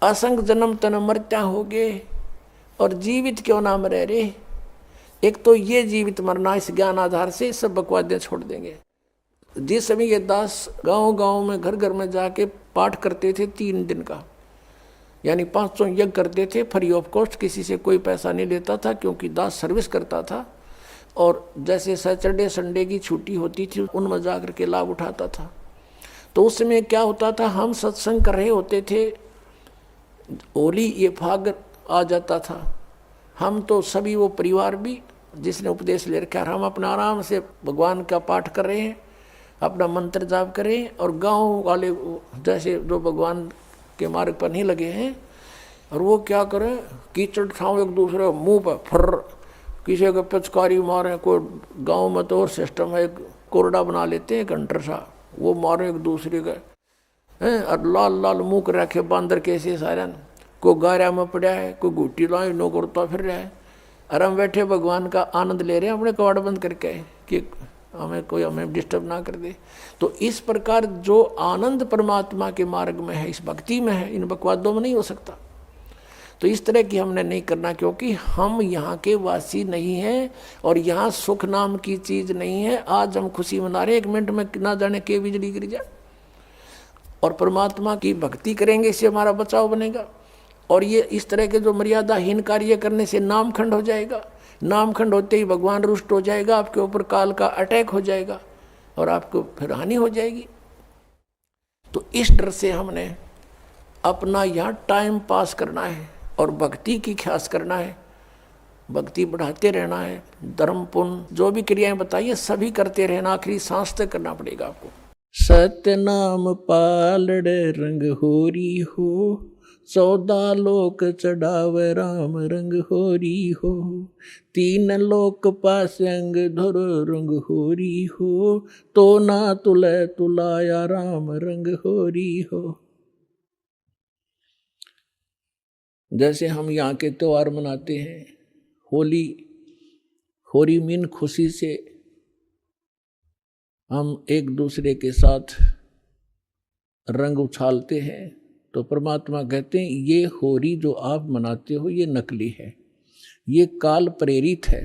असंग जन्म तन मरत्या होगे और जीवित क्यों ना मरे रे। एक तो ये जीवित मरना, इस ज्ञान आधार से सब बकवादें छोड़ देंगे। जिस समय ये दास गांव गांव में घर घर में जाके पाठ करते थे 3 दिन का, यानी 500 यज्ञ करते थे फ्री ऑफ कॉस्ट, किसी से कोई पैसा नहीं लेता था क्योंकि दास सर्विस करता था। और जैसे सैटरडे संडे की छुट्टी होती थी उनमें जा कर के लाभ उठाता था। तो उस समय क्या होता था, हम सत्संग कर रहे होते थे, होली ये फाग आ जाता था, हम तो सभी वो परिवार भी जिसने उपदेश ले रखा, हम अपना आराम से भगवान का पाठ कर रहे हैं, अपना मंत्र जाप करें, और गांव वाले जैसे जो भगवान के मार्ग पर नहीं लगे हैं, और वो क्या करें, कीचड़ ठाव एक दूसरे मुंह पर फर, किसी को पिचकारी मारे। कोई गांव में तो और सिस्टम है, एक कोरडा बना लेते हैं घंटर सा, वो मारे एक दूसरे का हैं, और लाल लाल मुँह कर रखे बांदर कैसे सारे, कोई गारा में पड़ा है, कोई घुट्टी लाई नो करता फिर रहा है, और हम बैठे भगवान का आनंद ले रहे हैं अपने कवाड़ बंद करके कि हमें डिस्टर्ब ना कर दे। तो इस प्रकार जो आनंद परमात्मा के मार्ग में है, इस भक्ति में है, इन बकवादों में नहीं हो सकता। तो इस तरह की हमने नहीं करना, क्योंकि हम यहाँ के वासी नहीं हैं और यहाँ सुख नाम की चीज़ नहीं है। आज हम खुशी मना रहे, 1 मिनट में ना जाने के बिजली गिर जाए, और परमात्मा की भक्ति करेंगे, इससे हमारा बचाव बनेगा। और ये इस तरह के जो मर्यादाहीन कार्य करने से नामखंड हो जाएगा, नामखंड होते ही भगवान रुष्ट हो जाएगा, आपके ऊपर काल का अटैक हो जाएगा और आपको फिर हानि हो जाएगी। तो इस डर से हमने अपना यहाँ टाइम पास करना है और भक्ति की ख्यास करना है, भक्ति बढ़ाते रहना है, धर्म पुण्य जो भी क्रियाएं बताइए सभी करते रहना, आखिरी सांस तक करना पड़ेगा आपको। सतनाम पालड़ रंग होरी हो, 14 लोक चढ़ावे राम रंग होरी हो, 3 लोक पासंग धुर रंग होरी हो, तो ना तुले तुलाया राम रंग होरी हो। जैसे हम यहाँ के त्योहार मनाते हैं, होली, होरी मीन खुशी से हम एक दूसरे के साथ रंग उछालते हैं। तो परमात्मा कहते हैं ये होरी जो आप मनाते हो ये नकली है, ये काल प्रेरित है।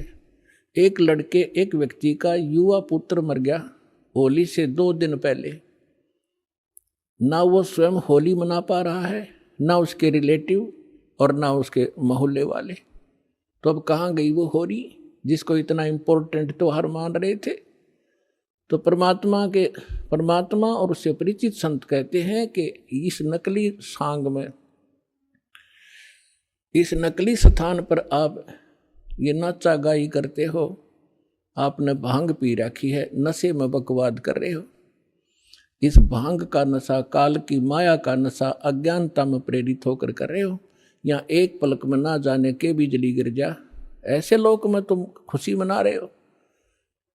एक व्यक्ति का युवा पुत्र मर गया होली से 2 दिन पहले, ना वो स्वयं होली मना पा रहा है, ना उसके रिलेटिव और ना उसके मोहल्ले वाले। तो अब कहाँ गई वो होरी जिसको इतना इम्पोर्टेंट त्योहार मान रहे थे। तो परमात्मा और उससे परिचित संत कहते हैं कि इस नकली सांग में, इस नकली स्थान पर आप ये नाचा गाई करते हो, आपने भांग पी रखी है, नशे में बकवाद कर रहे हो। इस भांग का नशा, काल की माया का नशा, अज्ञानता में प्रेरित होकर कर रहे हो। यहाँ एक पलक में ना जाने के बिजली गिर जा, ऐसे लोक में तुम खुशी मना रहे हो।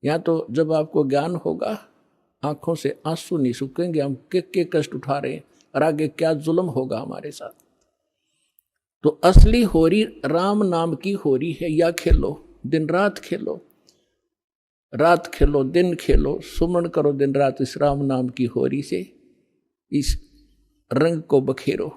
या तो जब आपको ज्ञान होगा, आंखों से आंसू नहीं सूखेंगे, हम के कष्ट उठा रहे हैं और आगे क्या जुल्म होगा हमारे साथ। तो असली होरी राम नाम की होरी है। या खेलो, दिन रात खेलो, रात खेलो दिन खेलो, सुमन करो दिन रात इस राम नाम की होरी से, इस रंग को बखेरो।